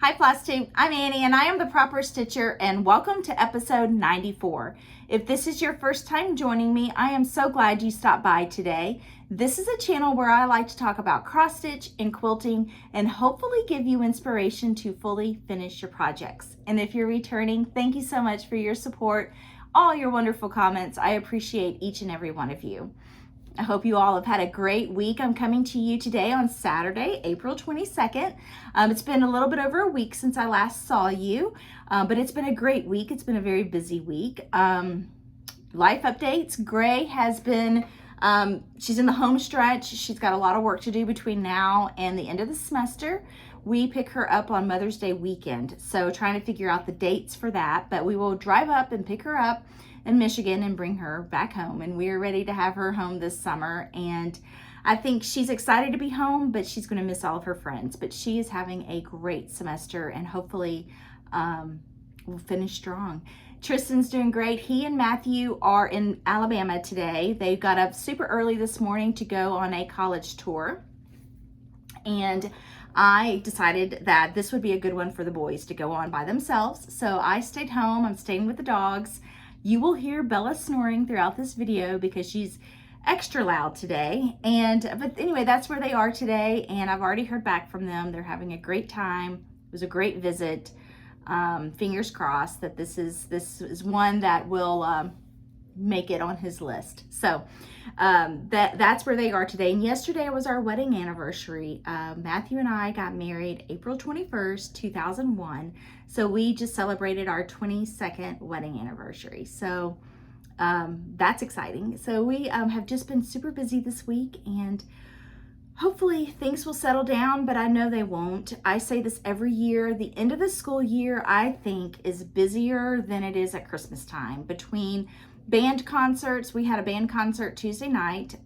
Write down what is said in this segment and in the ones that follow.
Hi Flosstube, I'm Annie and I am the Proper Stitcher, and welcome to episode 94. If this is your first time joining me, I am so glad you stopped by today. This is a channel where I like to talk about cross stitch and quilting and hopefully give you inspiration to fully finish your projects. And if you're returning, thank you so much for your support, all your wonderful comments. I appreciate each and every one of you. I hope you all have had a great week. I'm coming to you today on Saturday, April 22nd. It's been a little bit over a week since I last saw you, but it's been a great week. It's been a very busy week. Life updates. Gray has been, she's in the home stretch. She's got a lot of work to do between now and the end of the semester. We pick her up on Mother's Day weekend, so trying to figure out the dates for that, but we will drive up and pick her up in Michigan and bring her back home, and we are ready to have her home this summer. And I think she's excited to be home, but she's going to miss all of her friends. But she is having a great semester, and hopefully we'll finish strong. Tristan's doing great. He and Matthew are in Alabama today. They got up super early this morning to go on a college tour, and I decided that this would be a good one for the boys to go on by themselves. So I stayed home. I'm staying with the dogs. You will hear Bella snoring throughout this video because she's extra loud today. But anyway, that's where they are today, and I've already heard back from them. They're having a great time. It was a great visit. Fingers crossed that this is one that will make it on his list. So that's where they are today. And yesterday was our wedding anniversary. Matthew and I got married April 21st, 2001. So we just celebrated our 22nd wedding anniversary. So that's exciting. So we have just been super busy this week, and hopefully things will settle down, but I know they won't. I say this every year. The end of the school year, I think, is busier than it is at Christmas time. Between band concerts, we had a band concert Tuesday night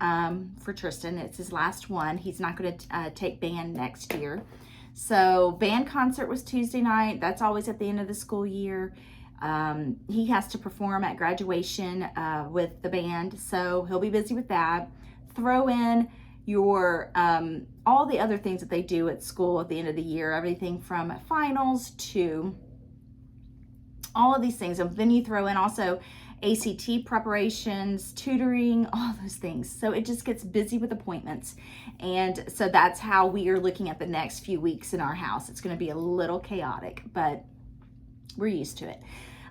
for Tristan. It's his last one. He's not going to take band next year. So band concert was Tuesday night. That's always at the end of the school year. He has to perform at graduation with the band, so he'll be busy with that. Throw in your all the other things that they do at school at the end of the year, everything from finals to all of these things. And then you throw in also ACT preparations, tutoring, all those things. So it just gets busy with appointments. And so that's how we are looking at the next few weeks in our house. It's going to be a little chaotic, but we're used to it.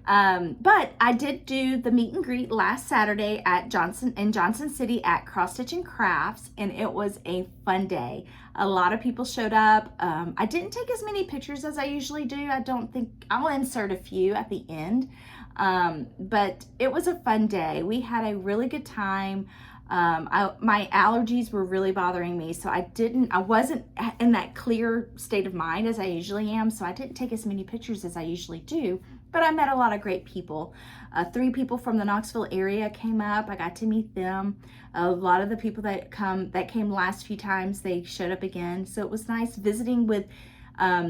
But I did do the meet and greet last Saturday at Johnson City at Cross Stitch and Crafts, and it was a fun day. A lot of people showed up. I didn't take as many pictures as I usually do. I don't think I'll insert a few at the end. But it was a fun day. We had a really good time. My allergies were really bothering me, so I wasn't in that clear state of mind as I usually am, so I didn't take as many pictures as I usually do, but I met a lot of great people. 3 people from the Knoxville area came up. I got to meet them. A lot of the people that came last few times, they showed up again, so it was nice visiting with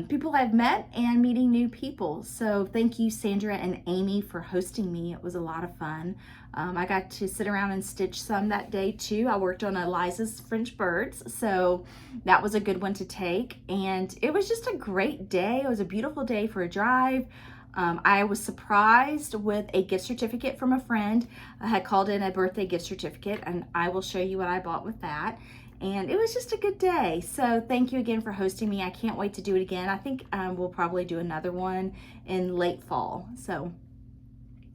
people I've met and meeting new people. So thank you, Sandra and Amy, for hosting me. It was a lot of fun. I got to sit around and stitch some that day too. I worked on Eliza's French birds, so that was a good one to take. And it was just a great day. It was a beautiful day for a drive. I was surprised with a gift certificate from a friend. I had called in a birthday gift certificate, and I will show you what I bought with that. And it was just a good day. So thank you again for hosting me. I can't wait to do it again. I think we'll probably do another one in late fall. So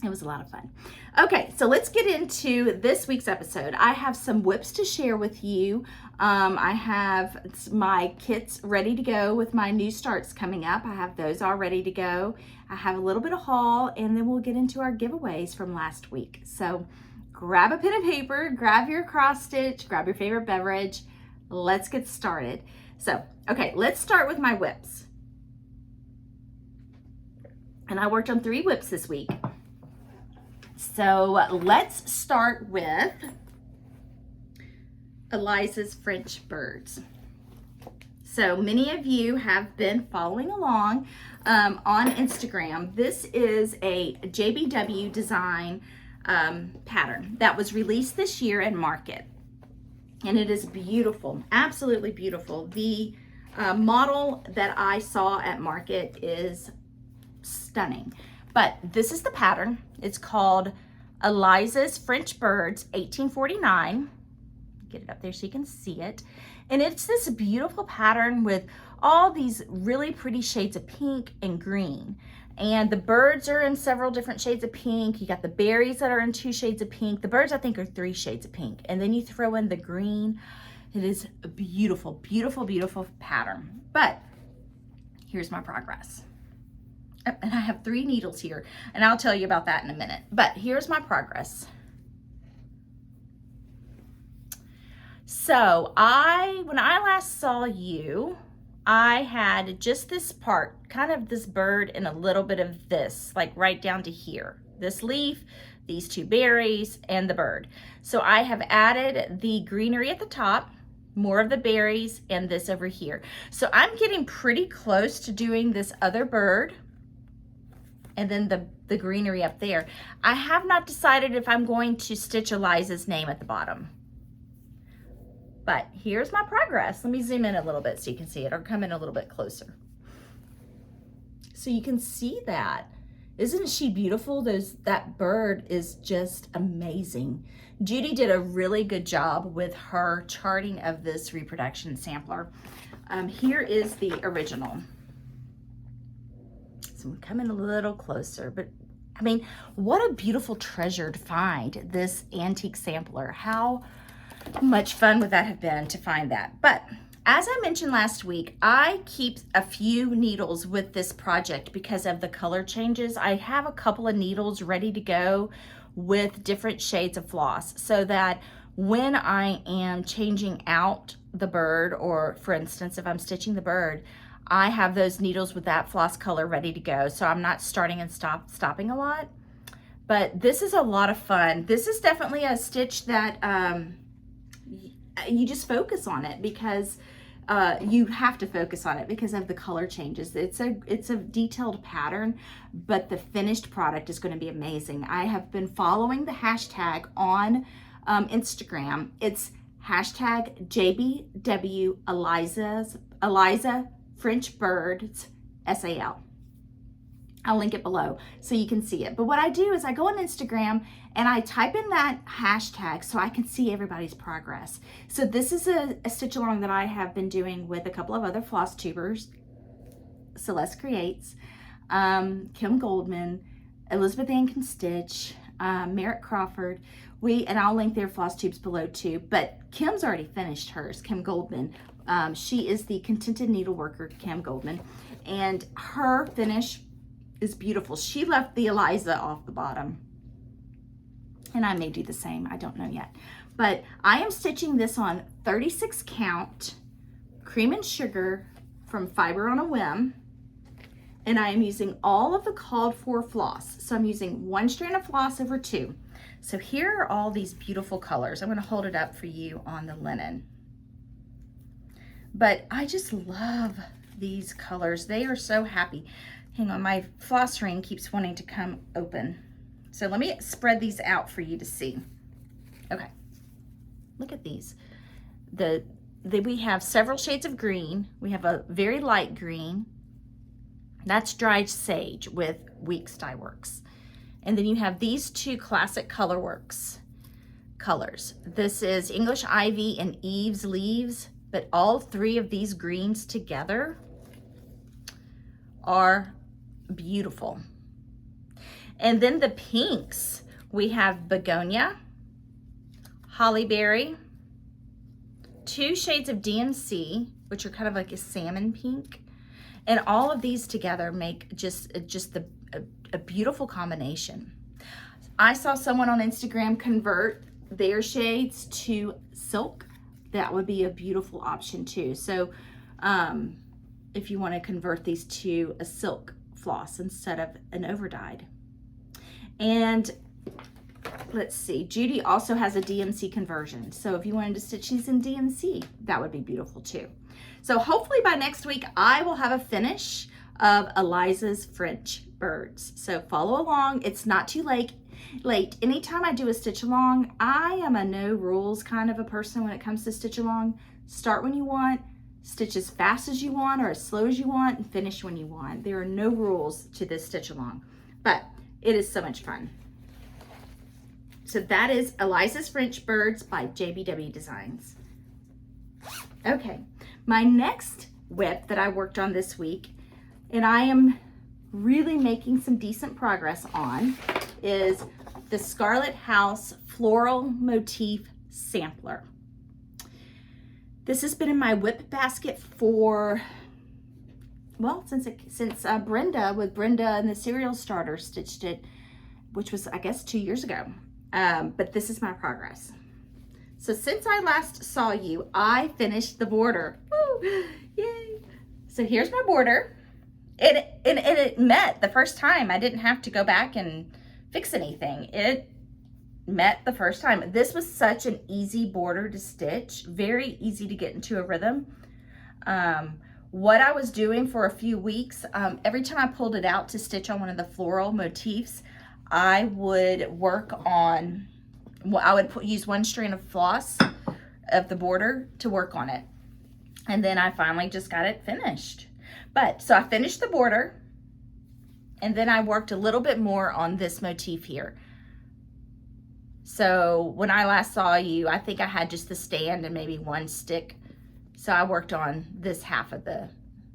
it was a lot of fun. Okay, so let's get into this week's episode. I have some whips to share with you. I have my kits ready to go with my new starts coming up. I have those all ready to go. I have a little bit of haul, and then we'll get into our giveaways from last week. So grab a pen and paper, grab your cross stitch, grab your favorite beverage. Let's get started. So, okay, let's start with my whips. And I worked on 3 whips this week. So let's start with Eliza's French birds. So many of you have been following along on Instagram. This is a JBW design pattern that was released this year in Market, and it is beautiful, absolutely beautiful. The model that I saw at Market is stunning, but this is the pattern. It's called Eliza's French Birds 1849. Get it up there so you can see it. And it's this beautiful pattern with all these really pretty shades of pink and green. And the birds are in several different shades of pink. You got the berries that are in 2 shades of pink. The birds, I think, are 3 shades of pink. And then you throw in the green. It is a beautiful, beautiful, beautiful pattern. But here's my progress. And I have 3 needles here, and I'll tell you about that in a minute. But here's my progress. So when I last saw you, I had just this part, kind of this bird and a little bit of this, like right down to here. This leaf, these 2 berries, and the bird. So I have added the greenery at the top, more of the berries, and this over here. So I'm getting pretty close to doing this other bird, and then the greenery up there. I have not decided if I'm going to stitch Eliza's name at the bottom. But here's my progress. Let me zoom in a little bit so you can see it, or come in a little bit closer. So you can see that. Isn't she beautiful? That bird is just amazing. Judy did a really good job with her charting of this reproduction sampler. Here is the original. So I'm coming a little closer, but I mean, what a beautiful treasure to find this antique sampler. How much fun would that have been to find that? But as I mentioned last week, I keep a few needles with this project because of the color changes. I have a couple of needles ready to go with different shades of floss, so that when I am changing out the bird, or for instance, if I'm stitching the bird, I have those needles with that floss color ready to go, so I'm not starting and stopping a lot. But this is a lot of fun. This is definitely a stitch that you just focus on it, because you have to focus on it because of the color changes. It's a detailed pattern, but the finished product is going to be amazing. I have been following the hashtag on Instagram. It's hashtag JBW Eliza French Birds SAL. I'll link it below so you can see it. But what I do is I go on Instagram and I type in that hashtag so I can see everybody's progress. So this is a stitch along that I have been doing with a couple of other floss tubers. Celeste Creates, Kim Goldman, Elizabeth Ann Can Stitch, Merritt Crawford. And I'll link their floss tubes below too. But Kim's already finished hers, Kim Goldman. She is the Contented Needleworker, Kim Goldman, and her finish is beautiful. She left the Eliza off the bottom, and I may do the same. I don't know yet. But I am stitching this on 36 count cream and sugar from Fiber on a Whim. And I am using all of the called for floss. So I'm using 1 strand of floss over 2. So here are all these beautiful colors. I'm going to hold it up for you on the linen. But I just love these colors. They are so happy. Hang on, my floss ring keeps wanting to come open. So let me spread these out for you to see. Okay, look at these. We have several shades of green. We have a very light green. That's dried sage with Weeks Dye Works. And then you have these 2 classic Colorworks colors. This is English Ivy and Eve's Leaves, but all 3 of these greens together are beautiful. And then the pinks, we have Begonia, Hollyberry, 2 shades of DMC, which are kind of like a salmon pink. And all of these together make just a beautiful combination. I saw someone on Instagram convert their shades to silk. That would be a beautiful option too. So if you want to convert these to a silk floss instead of an overdyed. And let's see, Judy also has a DMC conversion. So if you wanted to stitch these in DMC, that would be beautiful too. So hopefully by next week, I will have a finish of Eliza's French birds. So follow along. It's not too late. Anytime I do a stitch along, I am a no rules kind of a person when it comes to stitch along. Start when you want, stitch as fast as you want or as slow as you want, and finish when you want. There are no rules to this stitch along, but it is so much fun. So that is Eliza's French Birds by JBW Designs. Okay, my next WIP that I worked on this week, and I am really making some decent progress on, is the Scarlet House Floral Motif Sampler. This has been in my WIP basket for, well, since Brenda and the Cereal Starter stitched it, which was, I guess, 2 years ago. But this is my progress. So since I last saw you, I finished the border. Woo! Yay! So here's my border. It met the first time. I didn't have to go back and fix anything. It met the first time. This was such an easy border to stitch. Very easy to get into a rhythm. What I was doing for a few weeks, every time I pulled it out to stitch on one of the floral motifs, I would work on, well, I would use 1 strand of floss of the border to work on it. And then I finally just got it finished. So I finished the border, and then I worked a little bit more on this motif here. So when I last saw you, I think I had just the stand and maybe 1 stick. So I worked on this half of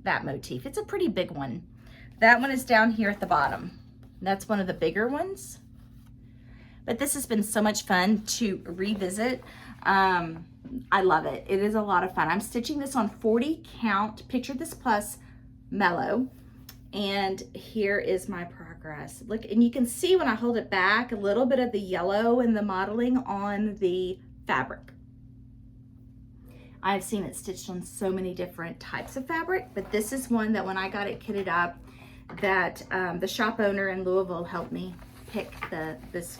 that motif. It's a pretty big one. That one is down here at the bottom. That's one of the bigger ones. But this has been so much fun to revisit. I love it. It is a lot of fun. I'm stitching this on 40 count Picture This Plus Mellow. And here is my progress. Look, and you can see when I hold it back, a little bit of the yellow in the modeling on the fabric. I've seen it stitched on so many different types of fabric, but this is one that when I got it kitted up, that the shop owner in Louisville helped me pick this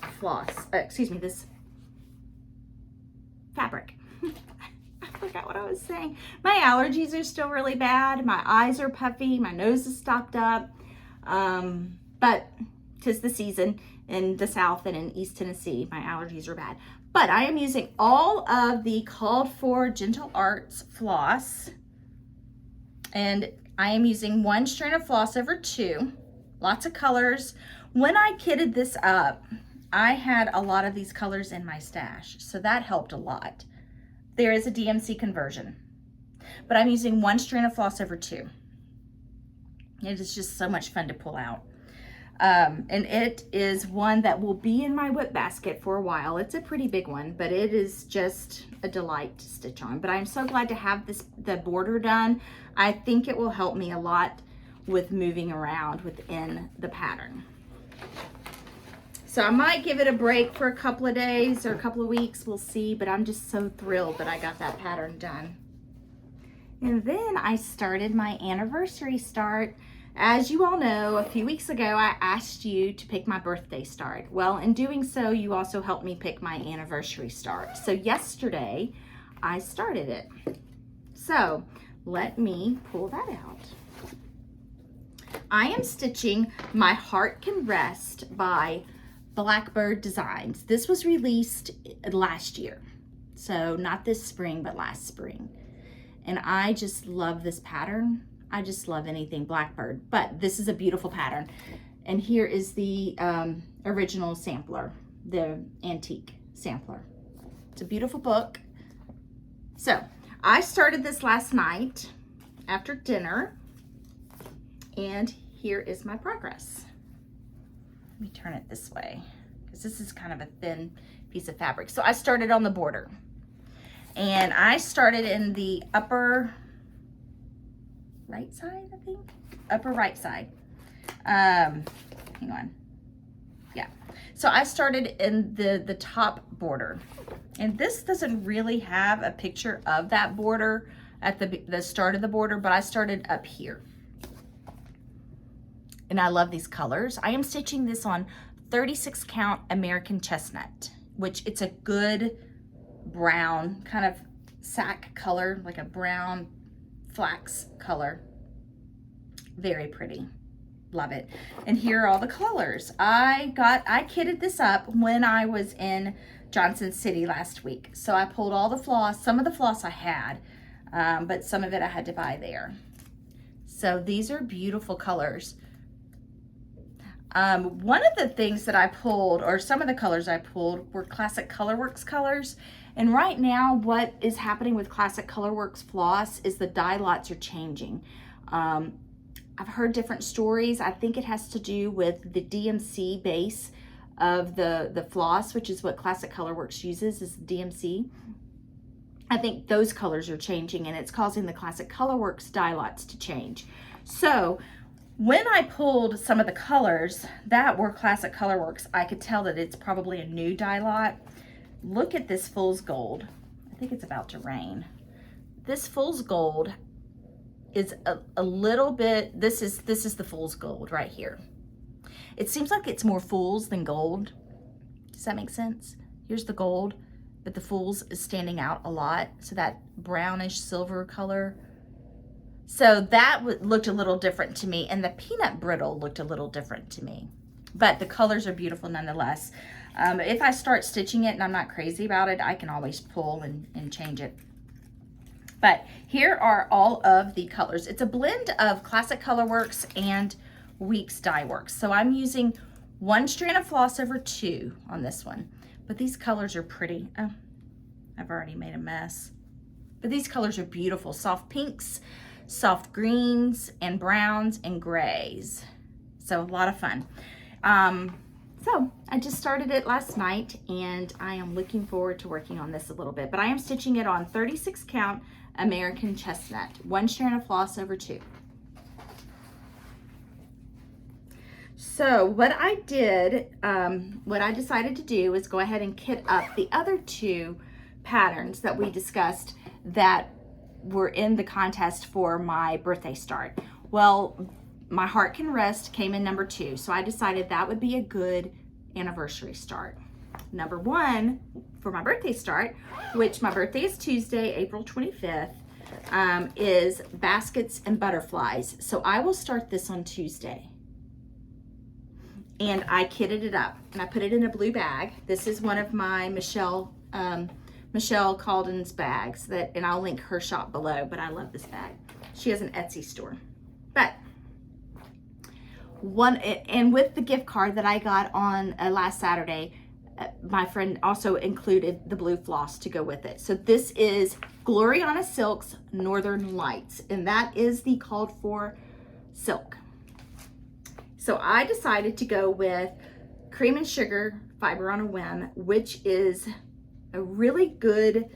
fabric. I forgot what I was saying. My allergies are still really bad. My eyes are puffy. My nose is stopped up. But 'tis the season in the South and in East Tennessee. My allergies are bad. But I am using all of the called for Gentle Arts floss. And I am using 1 strand of floss over 2. Lots of colors. When I kitted this up, I had a lot of these colors in my stash, so that helped a lot. There is a DMC conversion, but I'm using 1 strand of floss over 2. It is just so much fun to pull out. And it is one that will be in my WIP basket for a while. It's a pretty big one, but it is just a delight to stitch on. But I'm so glad to have the border done. I think it will help me a lot with moving around within the pattern. So I might give it a break for a couple of days or a couple of weeks, we'll see, but I'm just so thrilled that I got that pattern done. And then I started my anniversary start. As you all know, a few weeks ago, I asked you to pick my birthday start. Well, in doing so, you also helped me pick my anniversary start. So yesterday, I started it. So let me pull that out. I am stitching My Heart Can Rest by Blackbird Designs. This was released last year. So not this spring, but last spring. And I just love this pattern. I just love anything Blackbird, but this is a beautiful pattern. And here is the original sampler, the antique sampler. It's a beautiful book. So I started this last night after dinner, and here is my progress. Let me turn it this way, because this is kind of a thin piece of fabric. So I started on the border, and I started in the upper right side, I think. Upper right side. Hang on. Yeah. So I started in the top border. And this doesn't really have a picture of that border at the start of the border, but I started up here. And I love these colors. I am stitching this on 36 count American Chestnut, which it's a good brown kind of sack color, like a brown flax color. Very pretty. Love it. And here are all the colors. I kitted this up when I was in Johnson City last week. So I pulled all the floss, some of the floss I had, but some of it I had to buy there. So these are beautiful colors. One of the things that I pulled, or some of the colors I pulled, were Classic Colorworks colors. And right now, what is happening with Classic Colorworks floss is the dye lots are changing. I've heard different stories. I think it has to do with the DMC base of the floss, which is what Classic Colorworks uses, is DMC. I think those colors are changing, and it's causing the Classic Colorworks dye lots to change. So when I pulled some of the colors that were Classic Colorworks, I could tell that it's probably a new dye lot. Look at this fool's gold. I think it's about to rain. This fool's gold is a little bit, this is the fool's gold right here. It seems like it's more fool's than gold. Does that make sense? Here's the gold, but the fool's is standing out a lot. So that brownish silver color. So that looked a little different to me, and the peanut brittle looked a little different to me. But the colors are beautiful nonetheless. If I start stitching it and I'm not crazy about it, I can always pull and change it. But here are all of the colors. It's a blend of Classic Colorworks and Weeks Dye Works. So I'm using 1 strand of floss over 2 on this one. But these colors are pretty. Oh, I've already made a mess. But these colors are beautiful. Soft pinks, soft greens, and browns, and grays. So a lot of fun. So I just started it last night, and I am looking forward to working on this a little bit. But I am stitching it on 36 count American Chestnut, 1 strand of floss over 2. So what I did, what I decided to do is go ahead and kit up the other 2 patterns that we discussed that were in the contest for my birthday start. Well, My Heart Can Rest came in number 2, so I decided that would be a good anniversary start. Number 1 for my birthday start, which my birthday is Tuesday, April 25th, is Baskets and Butterflies. So I will start this on Tuesday. And I kitted it up, and I put it in a blue bag. This is one of my Michelle Calden's bags, and I'll link her shop below, but I love this bag. She has an Etsy store. But and with the gift card that I got on last Saturday, my friend also included the blue floss to go with it. So this is Gloriana Silk's Northern Lights, and that is the called for silk. So I decided to go with Cream and Sugar Fiber on a Whim, which is a really good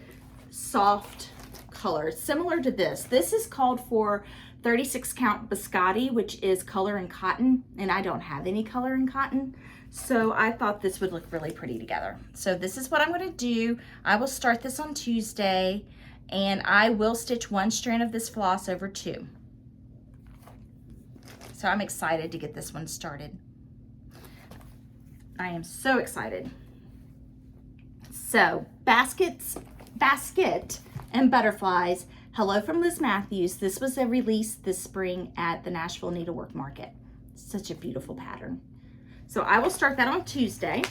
soft color, similar to this. This is called for 36 count Biscotti, which is color and cotton, and I don't have any color and cotton. So I thought this would look really pretty together. So this is what I'm going to do. I will start this on Tuesday, and I will stitch 1 strand of this floss over 2. So I'm excited to get this one started. I am so excited. So basket and butterflies. Hello from Liz Matthews. This was a release this spring at the Nashville Needlework Market. Such a beautiful pattern. So I will start that on Tuesday.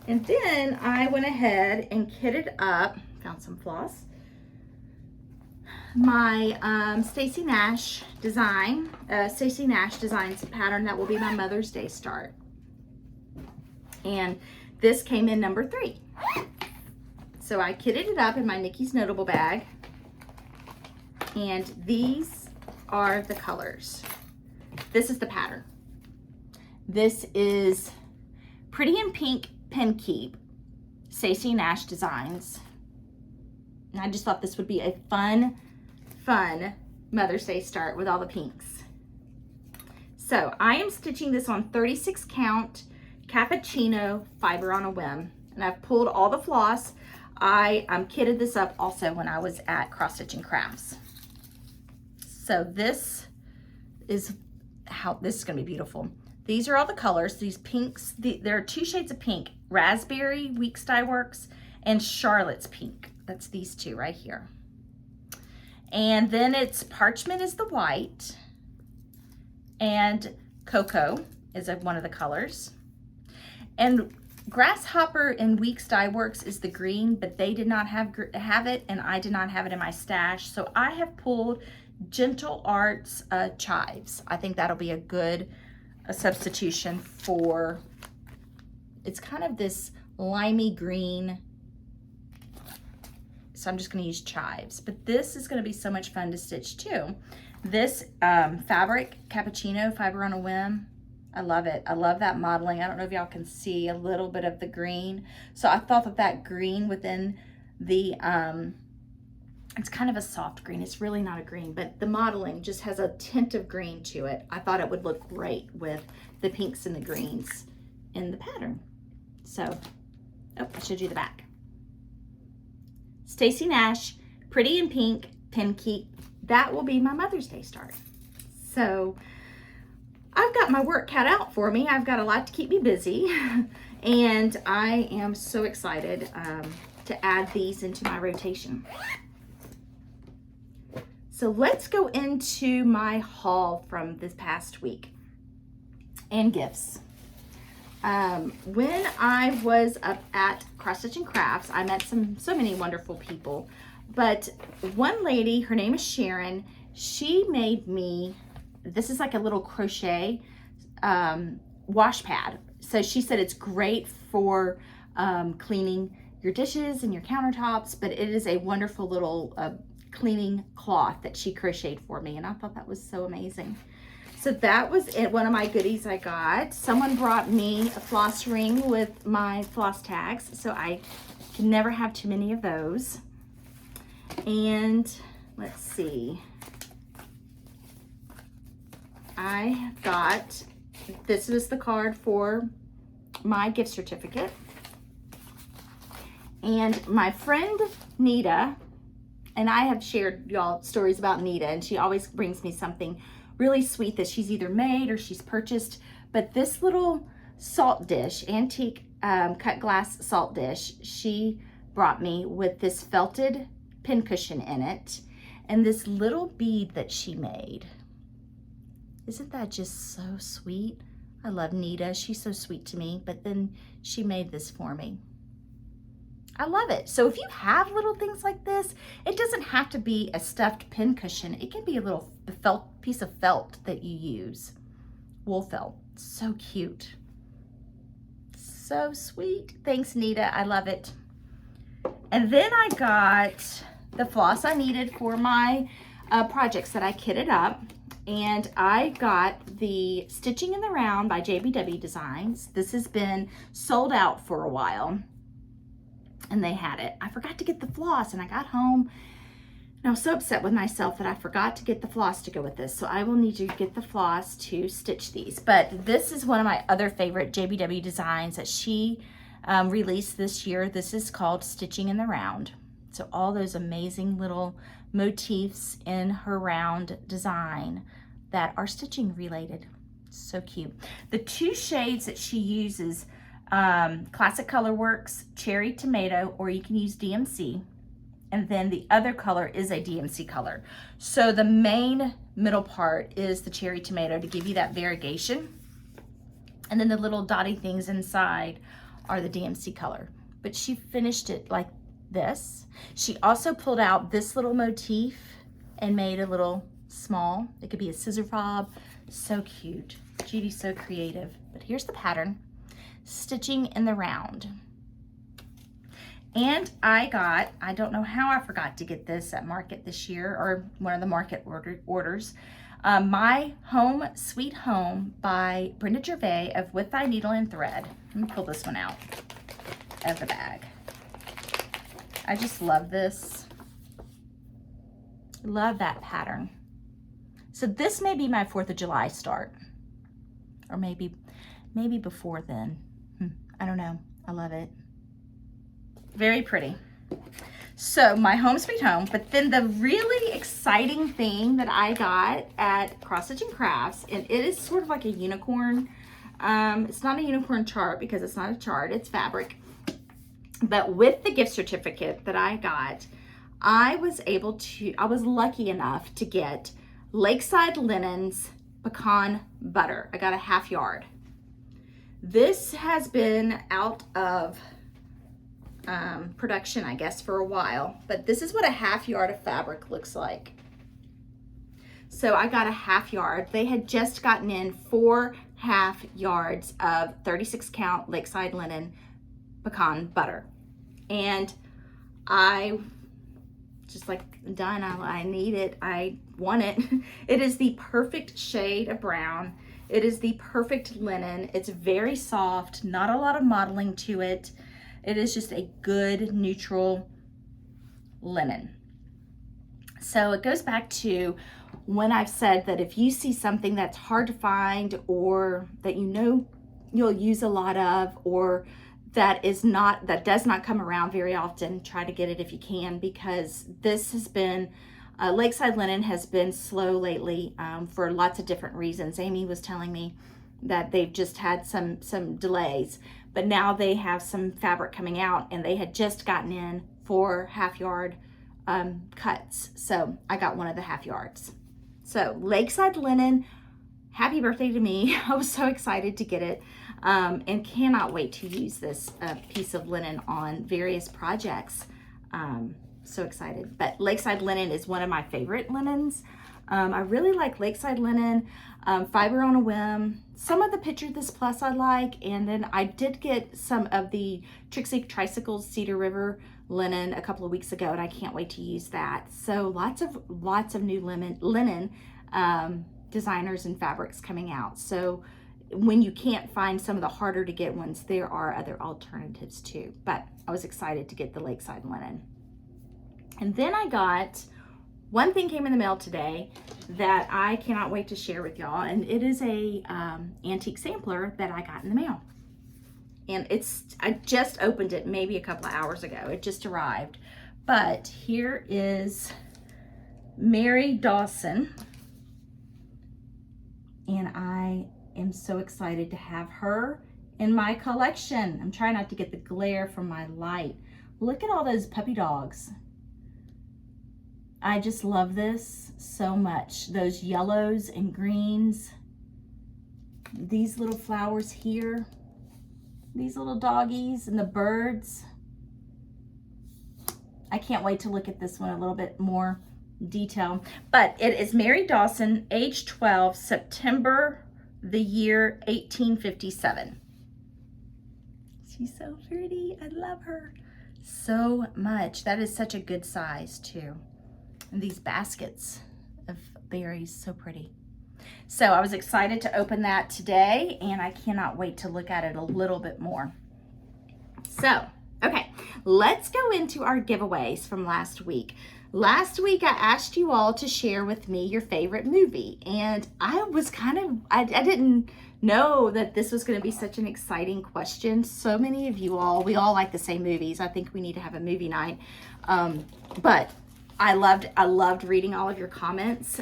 And then I went ahead and kitted up, found some floss, my Stacey Nash Designs pattern that will be my Mother's Day start. And this came in number 3. So I kitted it up in my Nikki's Notable bag. And these are the colors. This is the pattern. This is Pretty in Pink Pin Keep, Stacey Nash Designs. And I just thought this would be a fun Mother's Day start with all the pinks. So I am stitching this on 36 count cappuccino fiber on a whim. And I've pulled all the floss. I kitted this up also when I was at Cross Stitch and Crafts. So this is how this is going to be beautiful. These are all the colors. These pinks, there are 2 shades of pink, Raspberry, Weeks Dye Works, and Charlotte's Pink. That's these 2 right here. And then it's Parchment is the white, and Cocoa is one of the colors. And Grasshopper and Weeks Dye Works is the green, but they did not have it, and I did not have it in my stash. So I have pulled Gentle Arts Chives. I think that'll be a good substitution for, it's kind of this limey green. So I'm just going to use Chives, but this is going to be so much fun to stitch too. This fabric cappuccino fiber on a whim, I love it. I love that modeling. I don't know if y'all can see a little bit of the green. So I thought that green within the it's kind of a soft green. It's really not a green, but the modeling just has a tint of green to it. I thought it would look great with the pinks and the greens in the pattern. So, oh, I showed you the back. Stacey Nash, Pretty in Pink, Pin Keep. That will be my Mother's Day start. So, I've got my work cut out for me. I've got a lot to keep me busy. And I am so excited to add these into my rotation. So let's go into my haul from this past week and gifts. When I was up at Cross Stitch and Crafts, I met so many wonderful people, but one lady, her name is Sharon, she made me, this is like a little crochet wash pad. So she said it's great for cleaning your dishes and your countertops, but it is a wonderful little cleaning cloth that she crocheted for me, and I thought that was so amazing. So that was it, one of my goodies I got. Someone brought me a floss ring with my floss tags, so I can never have too many of those. And let's see, I got, this was the card for my gift certificate. And my friend Nita, and I have shared y'all stories about Nita, and she always brings me something really sweet that she's either made or she's purchased. But this little salt dish, antique cut glass salt dish, she brought me with this felted pincushion in it and this little bead that she made. Isn't that just so sweet? I love Nita. She's so sweet to me, but then she made this for me. I love it. So if you have little things like this, it doesn't have to be a stuffed pin cushion. It can be a little piece of felt that you use. Wool felt. So cute. So sweet. Thanks, Nita. I love it. And then I got the floss I needed for my projects that I kitted up. And I got the Stitching in the Round by JBW Designs. This has been sold out for a while. And they had it. I forgot to get the floss, and I got home And I was so upset with myself that I forgot to get the floss to go with this. So I will need to get the floss to stitch these. But this is one of my other favorite JBW designs that she released this year. This is called Stitching in the Round. So all those amazing little motifs in her round design that are stitching related. So cute. The two shades that she uses, Classic Color Works, Cherry Tomato, or you can use DMC. And then the other color is a DMC color. So the main middle part is the Cherry Tomato to give you that variegation. And then the little dotty things inside are the DMC color. But she finished it like this. She also pulled out this little motif and made a little small. It could be a scissor fob. So cute. Judy's so creative. But here's the pattern. Stitching in the Round. And I don't know how I forgot to get this at market this year, or one of the market orders. My Home Sweet Home by Brenda Gervais of With Thy Needle and Thread. Let me pull this one out of the bag. I just love this. Love that pattern. So this may be my 4th of July start, or maybe before then. I don't know. I love it. Very pretty. So my Home Sweet Home, but then the really exciting thing that I got at Cross Stitch and Crafts, and it is sort of like a unicorn. It's not a unicorn chart because it's not a chart, it's fabric. But with the gift certificate that I got, I was lucky enough to get Lakeside Linens Pecan Butter. I got a half yard. This has been out of production, I guess, for a while, but this is what a half yard of fabric looks like. So I got a half yard. They had just gotten in 4 half yards of 36 count Lakeside Linen Pecan Butter, and I just like, done. I need it. I want it. It is the perfect shade of brown. It is the perfect linen. It's very soft, not a lot of modeling to it. It is just a good neutral linen. So it goes back to when I've said that if you see something that's hard to find, or that you know you'll use a lot of, or that does not come around very often, try to get it if you can, because this has been, Lakeside Linen has been slow lately for lots of different reasons. Amy was telling me that they've just had some delays, but now they have some fabric coming out, and they had just gotten in 4 half yard cuts. So I got one of the half yards. So Lakeside Linen, happy birthday to me. I was so excited to get it, and cannot wait to use this piece of linen on various projects. So excited. But Lakeside Linen is one of my favorite linens. I really like Lakeside Linen, Fiber on a Whim. Some of the Picture This Plus I like, and then I did get some of the Trixie Tricycles Cedar River linen a couple of weeks ago, and I can't wait to use that. So lots of new linen designers and fabrics coming out. So when you can't find some of the harder to get ones, there are other alternatives too. But I was excited to get the Lakeside Linen. And then I got, one thing came in the mail today that I cannot wait to share with y'all, and it is a antique sampler that I got in the mail. And I just opened it maybe a couple of hours ago. It just arrived. But here is Mary Dawson, and I am so excited to have her in my collection. I'm trying not to get the glare from my light. Look at all those puppy dogs. I just love this so much. Those yellows and greens. These little flowers here. These little doggies and the birds. I can't wait to look at this one a little bit more detail. But it is Mary Dawson, age 12, September the year 1857. She's so pretty. I love her so much. That is such a good size too. And these baskets of berries, so pretty. So I was excited to open that today, and I cannot wait to look at it a little bit more. So, okay, let's go into our giveaways from last week. Last week, I asked you all to share with me your favorite movie, and I was I didn't know that this was going to be such an exciting question. So many of you all, we all like the same movies. I think we need to have a movie night. But I loved reading all of your comments.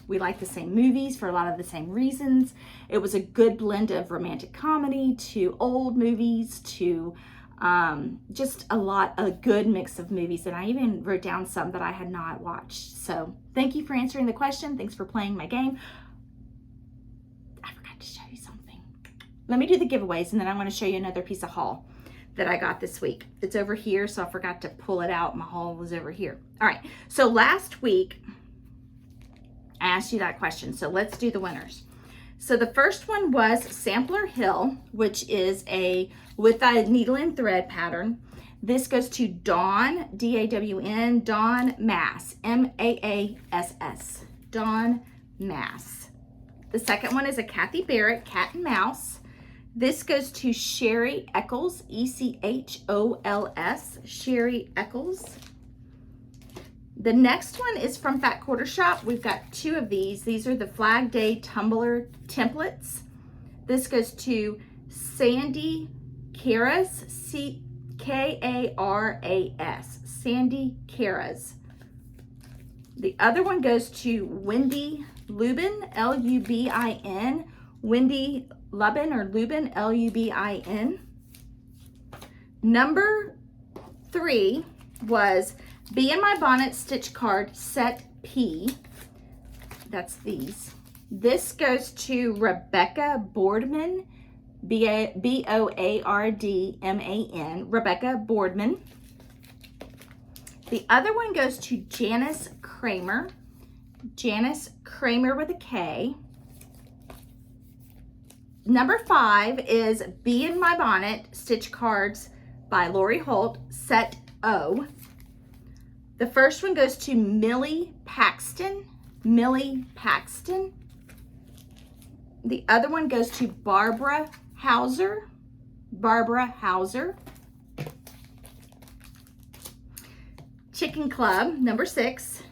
We like the same movies for a lot of the same reasons. It was a good blend of romantic comedy to old movies to just a good mix of movies. And I even wrote down some that I had not watched. So thank you for answering the question. Thanks for playing my game. I forgot to show you something. Let me do the giveaways and then I'm going to show you another piece of haul that I got this week. It's over here, so I forgot to pull it out. My haul was over here. All right, so last week, I asked you that question, so let's do the winners. So the first one was Sampler Hill, which is with a needle and thread pattern. This goes to Dawn, D-A-W-N, Dawn Mass, M-A-A-S-S, Dawn Mass. The second one is a Kathy Barrett, Cat and Mouse. This goes to Sherry Eccles, E-C-H-O-L-S, Sherry Eccles. The next one is from Fat Quarter Shop. We've got two of these. These are the Flag Day Tumbler templates. This goes to Sandy Caras, C-K-A-R-A-S, Sandy Caras. The other one goes to Wendy Lubin, L-U-B-I-N, Wendy Lubin or Lubin, L-U-B-I-N. Number 3 was Bee in My Bonnet Stitch Card Set P. That's these. This goes to Rebecca Boardman, B-O-A-R-D-M-A-N, Rebecca Boardman. The other one goes to Janice Kramer, Janice Kramer with a K. Number 5 is Bee in My Bonnet Stitch Cards by Lori Holt, Set O. The first one goes to Millie Paxton, Millie Paxton. The other one goes to Barbara Hauser, Barbara Hauser. Chicken Club, number 6.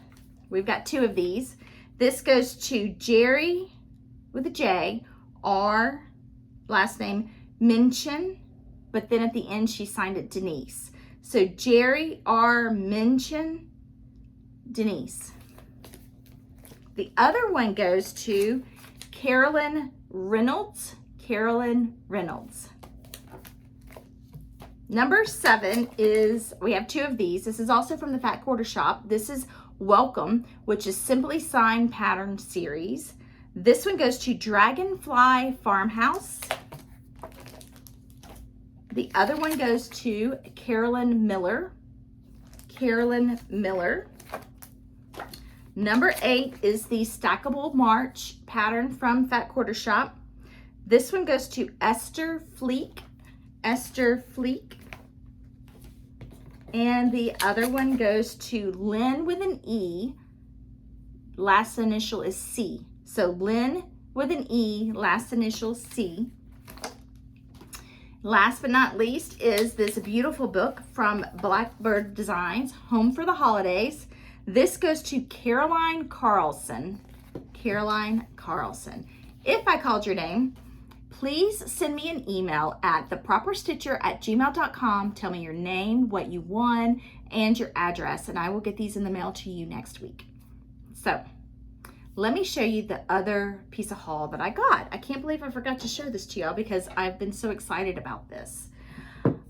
We've got 2 of these. This goes to Jerry with a J, R, last name Minchin, but then at the end she signed it Denise. So Jerry R. Minchin, Denise. The other one goes to Carolyn Reynolds, Carolyn Reynolds. Number 7 is, we have 2 of these. This is also from the Fat Quarter Shop. This is Welcome, which is Simply Signed Pattern Series. This one goes to Dragonfly Farmhouse. The other one goes to Carolyn Miller. Carolyn Miller. Number 8 is the Stackable March pattern from Fat Quarter Shop. This one goes to Esther Fleek. Esther Fleek. And the other one goes to Lynn with an E. Last initial is C. So Lynn with an E, last initial C. Last but not least is this beautiful book from Blackbird Designs, Home for the Holidays. This goes to Caroline Carlson. Caroline Carlson. If I called your name, please send me an email at theproperstitcher@gmail.com. Tell me your name, what you won, and your address, and I will get these in the mail to you next week. So let me show you the other piece of haul that I got. I can't believe I forgot to show this to y'all because I've been so excited about this.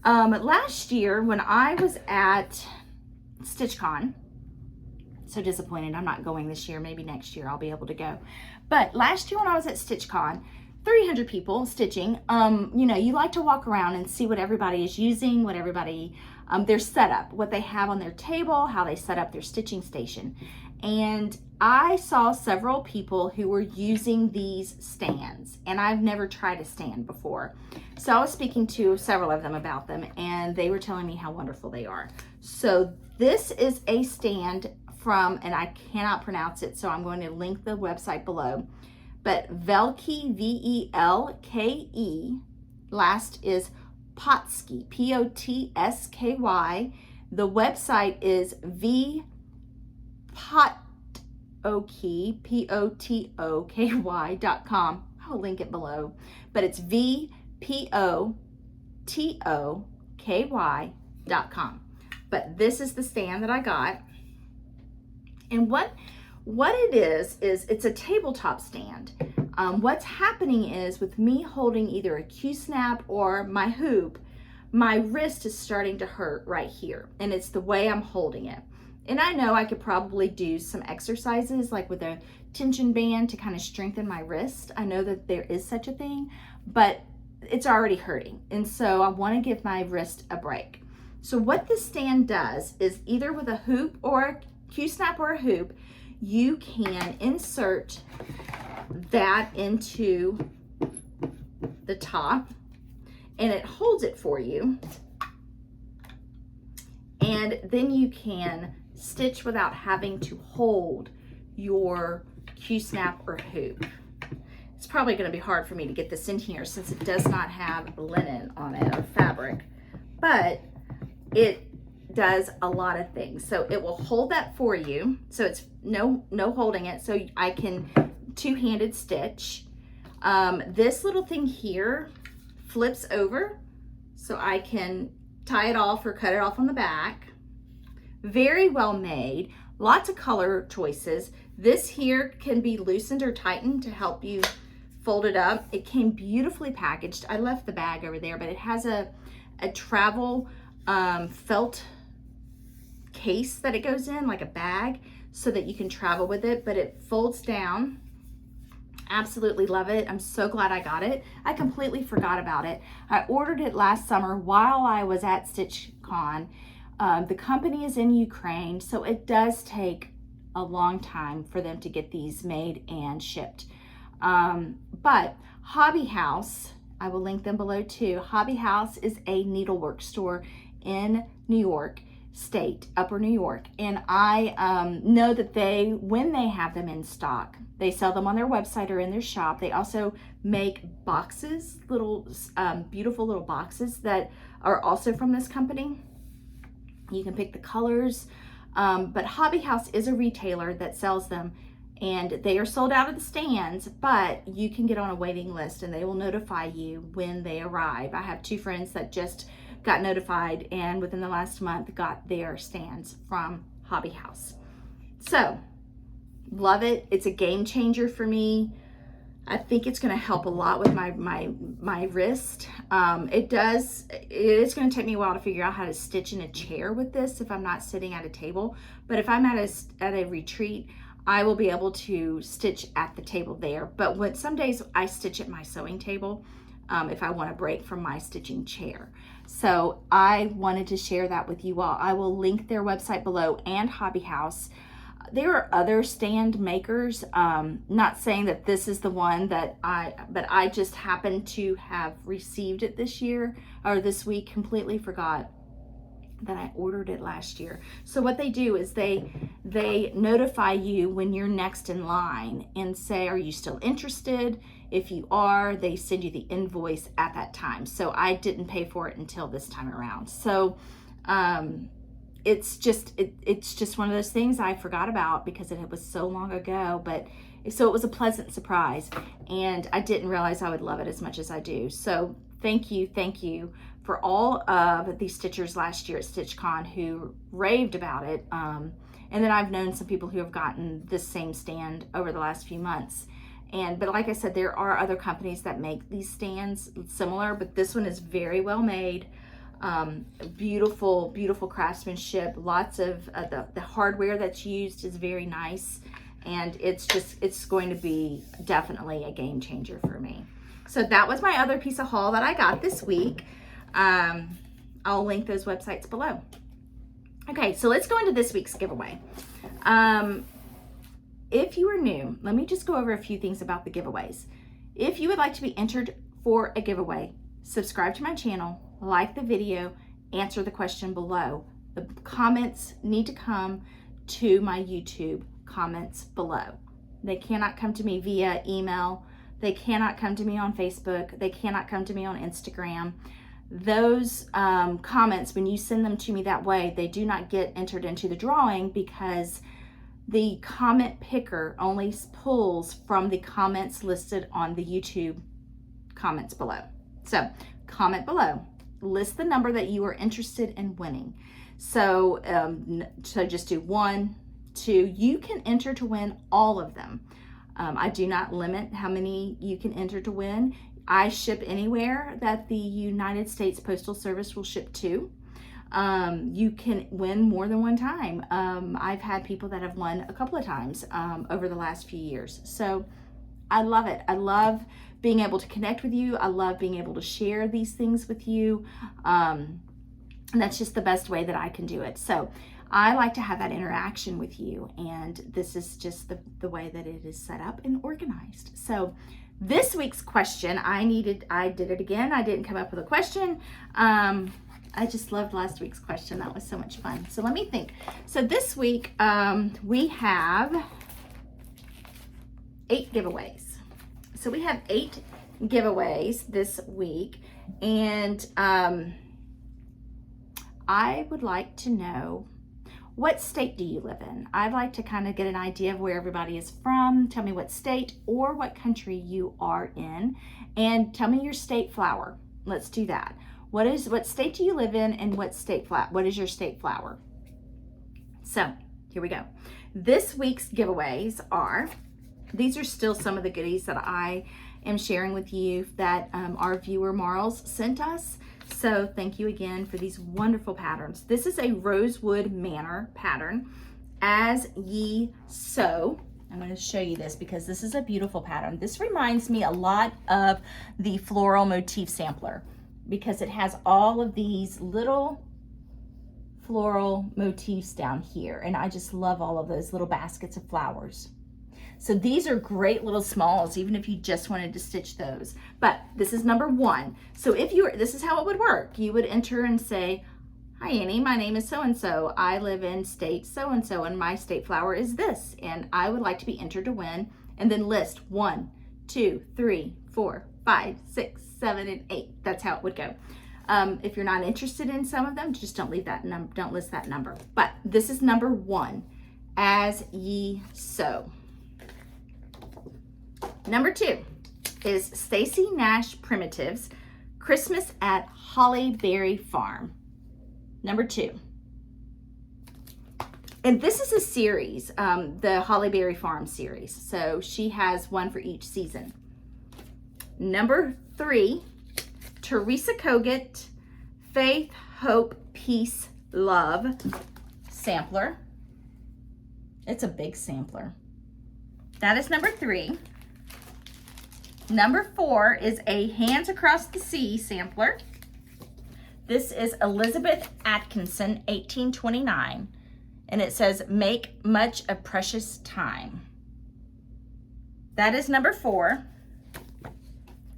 Last year when I was at StitchCon, so disappointed I'm not going this year, maybe next year I'll be able to go. But last year when I was at StitchCon, 300 people stitching, you know, you like to walk around and see what everybody is using, what everybody, their setup, what they have on their table, how they set up their stitching station. And I saw several people who were using these stands, and I've never tried a stand before. So I was speaking to several of them about them, and they were telling me how wonderful they are. So this is a stand from, and I cannot pronounce it, so I'm going to link the website below, but Velke, V-E-L-K-E, last is Potsky, Potsky. The website is vpotokey.com. I'll link it below, but it's vpotokey.com. But this is the stand that I got. And what it is it's a tabletop stand. What's happening is with me holding either a Q-snap or my hoop, my wrist is starting to hurt right here, and it's the way I'm holding it. And I know I could probably do some exercises like with a tension band to kind of strengthen my wrist. I know that there is such a thing, but it's already hurting. And so I want to give my wrist a break. So what this stand does is either with a hoop or a Q-snap or a hoop, you can insert that into the top and it holds it for you. And then you can stitch without having to hold your Q-snap or hoop. It's probably going to be hard for me to get this in here since it does not have linen on it or fabric, but it does a lot of things. So it will hold that for you. So it's no holding it. So I can two-handed stitch. This little thing here flips over so I can tie it off or cut it off on the back. Very well made. Lots of color choices. This here can be loosened or tightened to help you fold it up. It came beautifully packaged. I left the bag over there, but it has a travel felt case that it goes in, like a bag, so that you can travel with it, but it folds down. Absolutely love it. I'm so glad I got it. I completely forgot about it. I ordered it last summer while I was at StitchCon. The company is in Ukraine, so it does take a long time for them to get these made and shipped. But Hobby House, I will link them below too. Hobby House is a needlework store in New York State, Upper New York. And I know that when they have them in stock, they sell them on their website or in their shop. They also make boxes, little beautiful little boxes that are also from this company. You can pick the colors, but Hobby House is a retailer that sells them, and they are sold out of the stands, but you can get on a waiting list and they will notify you when they arrive. I have two friends that just got notified and within the last month got their stands from Hobby House. So love it. It's a game changer for me. I think it's going to help a lot with my wrist. It is going to take me a while to figure out how to stitch in a chair with this if I'm not sitting at a table. But if I'm at a retreat, I will be able to stitch at the table there. But some days I stitch at my sewing table if I want to break from my stitching chair. So I wanted to share that with you all. I will link their website below and Hobby House. There are other stand makers. Not saying that this is the one but I just happened to have received it this year or this week. Completely forgot that I ordered it last year. So what they do is they notify you when you're next in line and say, are you still interested? If you are, they send you the invoice at that time. So I didn't pay for it until this time around. So it's just one of those things I forgot about because it was so long ago, but so it was a pleasant surprise, and I didn't realize I would love it as much as I do. So thank you for all of these stitchers last year at StitchCon who raved about it. And then I've known some people who have gotten this same stand over the last few months. But like I said, there are other companies that make these stands similar, but this one is very well made. Beautiful craftsmanship. Lots of the hardware that's used is very nice, and it's going to be definitely a game changer for me. So that was my other piece of haul that I got this week. I'll link those websites below. Okay, so let's go into this week's giveaway. If you are new, let me just go over a few things about the giveaways. If you would like to be entered for a giveaway, subscribe to my channel, like the video, answer the question below. The comments need to come to my YouTube comments below. They cannot come to me via email. They cannot come to me on Facebook. They cannot come to me on Instagram. those comments, when you send them to me that way, they do not get entered into the drawing because the comment picker only pulls from the comments listed on the YouTube comments below. So comment below, list the number that you are interested in winning. So, so just do 1, 2, you can enter to win all of them. I do not limit how many you can enter to win. I ship anywhere that the United States Postal Service will ship to. You can win more than one time. I've had people that have won a couple of times over the last few years. So I love it. I love being able to connect with you. I love being able to share these things with you. And that's just the best way that I can do it. So I like to have that interaction with you. And this is just the way that it is set up and organized. So this week's question, I did it again. I didn't come up with a question. I just loved last week's question. That was so much fun. So let me think. So this week, we have 8 giveaways. So we have 8 giveaways this week. And I would like to know, what state do you live in? I'd like to kind of get an idea of where everybody is from. Tell me what state or what country you are in, and tell me your state flower. Let's do that. What state do you live in, and what is your state flower? So here we go. This week's giveaways these are still some of the goodies that I am sharing with you that our viewer Marls sent us. So thank you again for these wonderful patterns. This is a Rosewood Manor pattern, As Ye Sow. I'm going to show you this because this is a beautiful pattern. This reminds me a lot of the Floral Motif Sampler because it has all of these little floral motifs down here. And I just love all of those little baskets of flowers. So these are great little smalls, even if you just wanted to stitch those. But this is number 1. So this is how it would work. You would enter and say, "Hi Annie, my name is so-and-so. I live in state so-and-so and my state flower is this. And I would like to be entered to win." And then list 1, 2, 3, 4, 5, 6, 7, and 8. That's how it would go. If you're not interested in some of them, just don't list that number. But this is number 1, As Ye Sow. Number 2 is Stacy Nash Primitives, Christmas at Hollyberry Farm. Number 2. And this is a series, the Hollyberry Farm series. So she has one for each season. Number 3, Teresa Kogut, Faith, Hope, Peace, Love sampler. It's a big sampler. That is number 3. Number 4 is a Hands Across the Sea sampler. This is Elizabeth Atkinson, 1829, and it says, "Make much of precious time." That is number 4.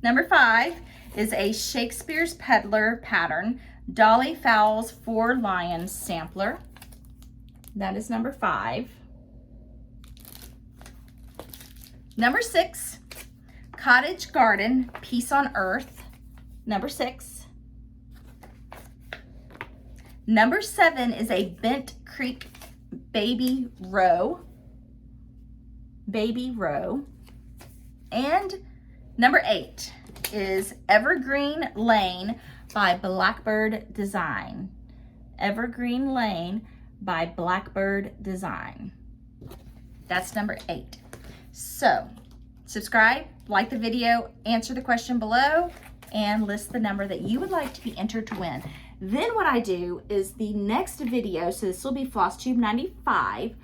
Number 5 is a Shakespeare's Peddler pattern, Dolly Fowles 4 Lions sampler. That is number 5. Number 6, Cottage Garden, Peace on Earth, number 6. Number 7 is a Bent Creek Baby Row. And number 8 is Evergreen Lane by Blackbird Design. Evergreen Lane by Blackbird Design. That's number 8. So subscribe, like the video, answer the question below, and list the number that you would like to be entered to win. Then what I do is the next video, so this will be Flosstube 95,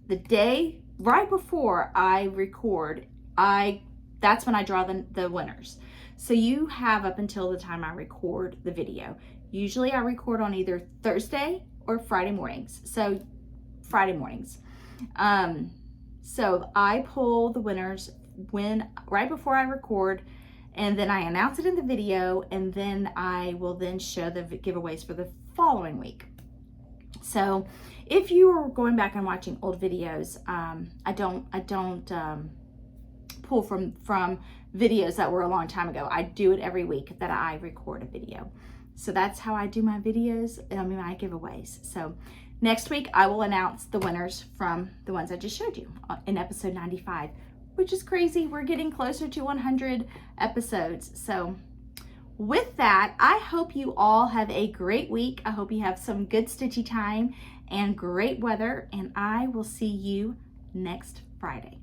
the day right before I record, that's when I draw the winners. So you have up until the time I record the video. Usually I record on either Thursday or Friday mornings. So Friday mornings. So I pull the winners right before I record, and then I announce it in the video, and then I will then show the giveaways for the following week. So if you are going back and watching old videos, I don't pull from videos that were a long time ago. I do it every week that I record a video. So that's how I do my videos, my giveaways. So next week I will announce the winners from the ones I just showed you in episode 95, which is crazy. We're getting closer to 100 episodes. So with that, I hope you all have a great week. I hope you have some good stitchy time and great weather, and I will see you next Friday.